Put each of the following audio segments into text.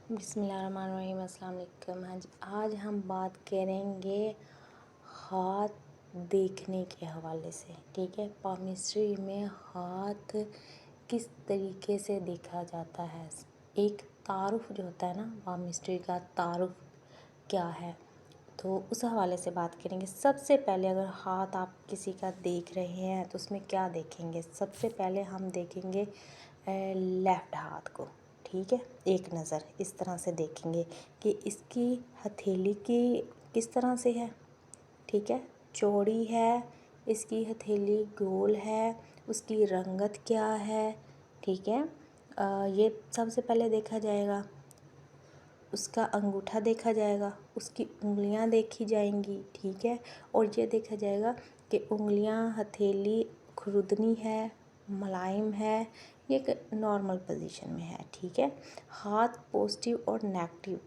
बिस्मिल्लाहिर्रहमानिर्रहीम, अस्सलाम वालेकुम। आज हम बात करेंगे हाथ देखने के हवाले से। ठीक है, पामिस्ट्री में हाथ किस तरीके से देखा जाता है। एक तारुफ जो होता है ना, पामिस्ट्री का तारुफ क्या है, तो उस हवाले से बात करेंगे। सबसे पहले अगर हाथ आप किसी का देख रहे हैं तो उसमें क्या देखेंगे। सबसे पहले हम देखेंगे लेफ़्ट हाथ को। ठीक है, एक नज़र इस तरह से देखेंगे कि इसकी हथेली की किस तरह से है। ठीक है, चौड़ी है, इसकी हथेली गोल है, उसकी रंगत क्या है। ठीक है, ये सबसे पहले देखा जाएगा। उसका अंगूठा देखा जाएगा, उसकी उंगलियां देखी जाएंगी। ठीक है, और ये देखा जाएगा कि उंगलियां, हथेली खुरदनी है, मुलायम है, ये एक नॉर्मल पोजीशन में है। ठीक है, हाथ पॉजिटिव और नेगेटिव,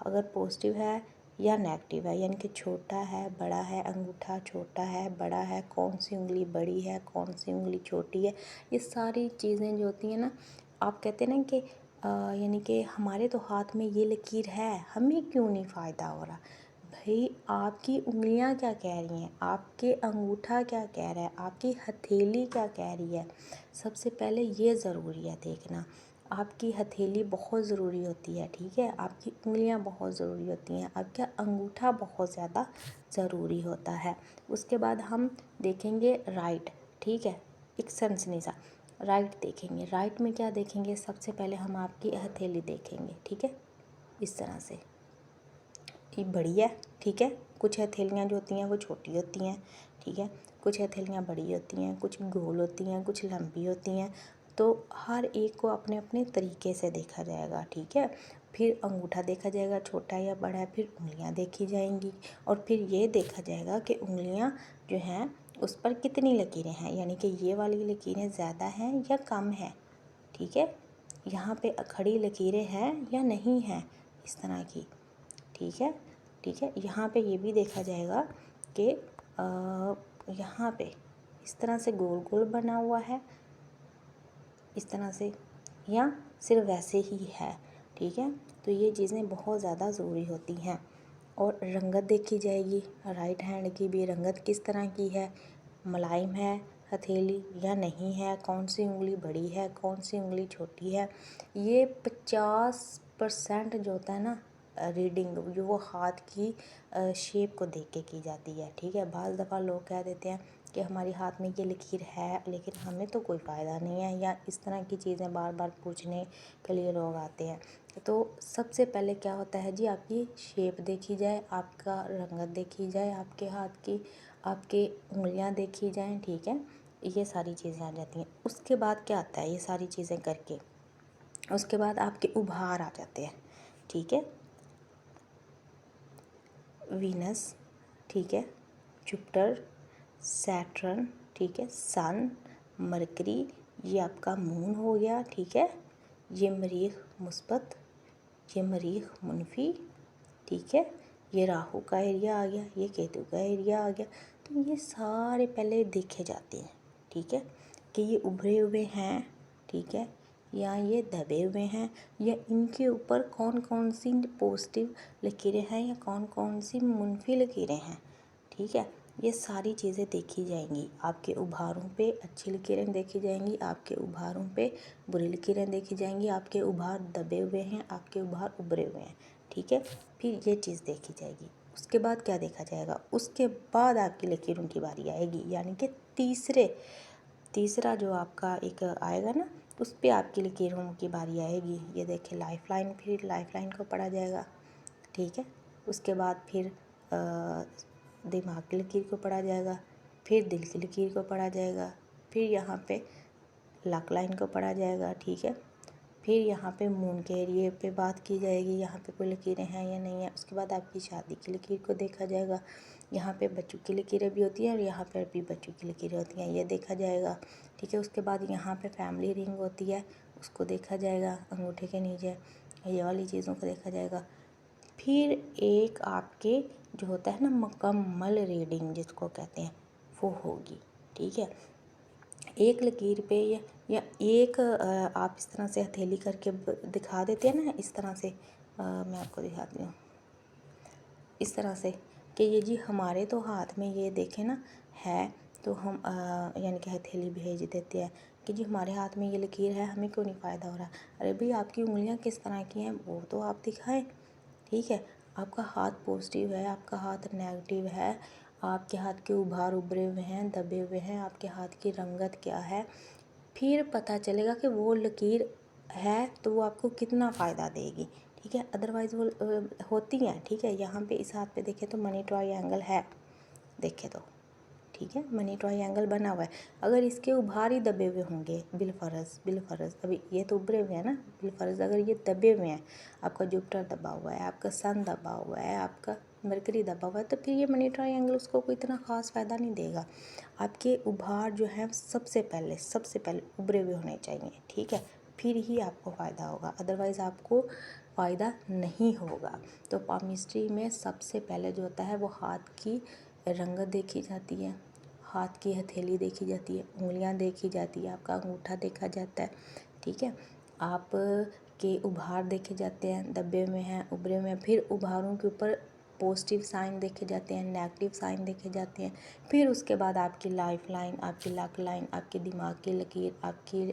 अगर पॉजिटिव है या नेगेटिव है, यानी कि छोटा है, बड़ा है, अंगूठा छोटा है, बड़ा है, कौन सी उंगली बड़ी है, कौन सी उंगली छोटी है, ये सारी चीज़ें जो होती हैं ना, आप कहते हैं ना कि यानी कि हमारे तो हाथ में ये लकीर है, हमें क्यों नहीं फ़ायदा हो रहा। भाई, आपकी उंगलियां क्या कह रही हैं, आपके अंगूठा क्या कह रहा है, आपकी हथेली क्या कह रही है। सबसे पहले ये ज़रूरी है देखना। आपकी हथेली बहुत ज़रूरी होती है। ठीक है, आपकी उंगलियां बहुत ज़रूरी होती हैं, आपका अंगूठा बहुत ज़्यादा ज़रूरी होता है। उसके बाद हम देखेंगे राइट। ठीक है, एक सनसनी सा राइट देखेंगे। राइट में क्या देखेंगे, सबसे पहले हम आपकी हथेली देखेंगे। ठीक है, इस तरह से ये बड़ी है। ठीक है, कुछ हथेलियाँ जो होती हैं वो छोटी होती हैं। ठीक है, कुछ हथेलियाँ बड़ी होती हैं, कुछ गोल होती हैं, कुछ लंबी होती हैं। तो हर एक को अपने अपने तरीके से देखा जाएगा। ठीक है, फिर अंगूठा देखा जाएगा, छोटा या बड़ा है, फिर उंगलियां देखी जाएंगी, और फिर ये देखा जाएगा कि उंगलियां जो हैं उस पर कितनी लकीरें हैं, यानी कि ये वाली लकीरें ज़्यादा हैं या कम हैं। ठीक है, यहाँ पे खड़ी लकीरें हैं या नहीं हैं, इस तरह की। ठीक है, ठीक है, यहाँ पे ये भी देखा जाएगा कि यहाँ पे इस तरह से गोल गोल बना हुआ है, इस तरह से, या सिर्फ वैसे ही है। ठीक है, तो ये चीज़ें बहुत ज़्यादा ज़रूरी होती हैं। और रंगत देखी जाएगी, राइट हैंड की भी रंगत किस तरह की है, मुलायम है हथेली या नहीं है, कौन सी उंगली बड़ी है, कौन सी उंगली छोटी है। ये 50% जो होता है ना रीडिंग, जो वो हाथ की शेप को देख के की जाती है। ठीक है, बाज़ दफ़ा लोग कह देते हैं कि हमारे हाथ में ये लकीर है, लेकिन हमें तो कोई फ़ायदा नहीं है, या इस तरह की चीज़ें बार बार पूछने के लिए लोग आते हैं। तो सबसे पहले क्या होता है जी, आपकी शेप देखी जाए, आपका रंगत देखी जाए, आपके हाथ की, आपके उंगलियां देखी जाएं। ठीक है, ये सारी चीज़ें आ जाती हैं। उसके बाद क्या आता है, ये सारी चीज़ें करके उसके बाद आपके उभार आ जाते हैं। ठीक है, वीनस, ठीक है, जुपिटर, सैटर्न, ठीक है, सन, मरकरी, ये आपका मून हो गया। ठीक है, ये मरीख मुस्बत, ये मरीख मुनफी। ठीक है, ये राहु का एरिया आ गया, ये केतु का एरिया आ गया। तो ये सारे पहले देखे जाते हैं। ठीक है, कि ये उभरे हुए हैं, ठीक है, या ये दबे हुए हैं, या इनके ऊपर कौन कौन सी पॉजिटिव लकीरें हैं या कौन कौन सी मुनफी लकीरें हैं। ठीक है, ये सारी चीज़ें देखी जाएंगी। आपके उभारों पे अच्छी लकीरें देखी जाएंगी, आपके उभारों पे बुरी लकीरें देखी जाएंगी, आपके उभार दबे हुए हैं, आपके उभार उभरे हुए हैं। ठीक है, फिर ये चीज़ देखी जाएगी। उसके बाद क्या देखा जाएगा, उसके बाद आपकी लकीरों की बारी आएगी, यानी कि तीसरा जो आपका एक आएगा ना, उस पर आपकी लकीरों की बारी आएगी। ये देखें लाइफ लाइन, फिर लाइफ लाइन को पढ़ा जाएगा। ठीक है, उसके बाद फिर दिमाग की लकीर को पढ़ा जाएगा, फिर दिल की लकीर को पढ़ा जाएगा, फिर यहाँ पे लक लाइन को पढ़ा जाएगा। ठीक है, फिर यहाँ पे मून के एरिए पे बात की जाएगी, यहाँ पे कोई लकीरें हैं या नहीं है। उसके बाद आपकी शादी की लकीर को देखा जाएगा, यहाँ पे बच्चों की लकीरें भी होती हैं और यहाँ पर भी बच्चों की लकीरें होती हैं, ये देखा जाएगा। ठीक है, उसके बाद यहाँ पे फैमिली रिंग होती है, उसको देखा जाएगा अंगूठे के नीचे, ये वाली चीज़ों को देखा जाएगा। फिर एक आपके जो होता है ना मुकम्मल रीडिंग जिसको कहते हैं, वो होगी। ठीक है, एक लकीर पे या एक आप इस तरह से हथेली करके दिखा देते हैं ना, इस तरह से मैं आपको दिखाती हूँ, इस तरह से कि ये जी हमारे तो हाथ में ये देखें ना है, तो हम यानी कि हथेली भेज देते हैं कि जी हमारे हाथ में ये लकीर है, हमें क्यों नहीं फ़ायदा हो रहा। अरे भाई आपकी उंगलियां किस तरह की हैं वो तो आप दिखाएं, ठीक है। आपका हाथ पॉजिटिव है, आपका हाथ नेगेटिव है, आपके हाथ के उभार उभरे हुए हैं, दबे हुए हैं, आपके हाथ की रंगत क्या है, फिर पता चलेगा कि वो लकीर है तो वो आपको कितना फ़ायदा देगी, ठीक है। अदरवाइज़ वो होती हैं, ठीक है। यहाँ पे इस हाथ पे देखें तो मनी ट्रायंगल है, देखें तो, ठीक है, मनी ट्रायंगल बना हुआ है। अगर इसके उभार ही दबे हुए होंगे बिलफरज अभी ये तो उभरे हुए हैं ना, बिलफरज अगर ये दबे हुए हैं, आपका जुपिटर दबा हुआ है, आपका सन दबा हुआ है, आपका मरकरी दबा हुआ है, तो फिर ये मनी ट्रायंगल उसको कोई इतना ख़ास फ़ायदा नहीं देगा। आपके उभार जो है सबसे पहले उभरे हुए होने चाहिए, ठीक है, फिर ही आपको फ़ायदा होगा, अदरवाइज़ आपको फ़ायदा नहीं होगा। तो पामिस्ट्री में सबसे पहले जो होता है वो हाथ की रंगत देखी जाती है, हाथ की हथेली देखी जाती है, उंगलियां देखी जाती है, आपका अंगूठा देखा जाता है, ठीक है। आप के उभार देखे जाते हैं, दबे हुए हैं, उभरे हुए हैं, फिर उभारों के ऊपर पॉजिटिव साइन देखे जाते हैं, नेगेटिव साइन देखे जाते हैं, फिर उसके बाद आपकी लाइफ लाइन, आपकी लक लाइन, आपके दिमाग की लकीर, आपकी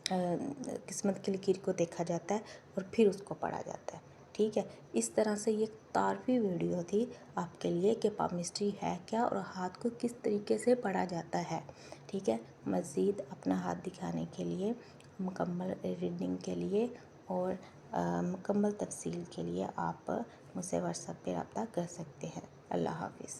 किस्मत की लकीर को देखा जाता है और फिर उसको पढ़ा जाता है, ठीक है। इस तरह से ये तारफ़ी वीडियो थी आपके लिए कि पामिस्ट्री है क्या और हाथ को किस तरीके से पढ़ा जाता है, ठीक है। मज़ीद अपना हाथ दिखाने के लिए, मुकम्मल रीडिंग के लिए और मुकम्मल तफसील के लिए आप मुझसे व्हाट्सएप पे रब्ता कर सकते हैं। अल्लाह हाफ़िज़।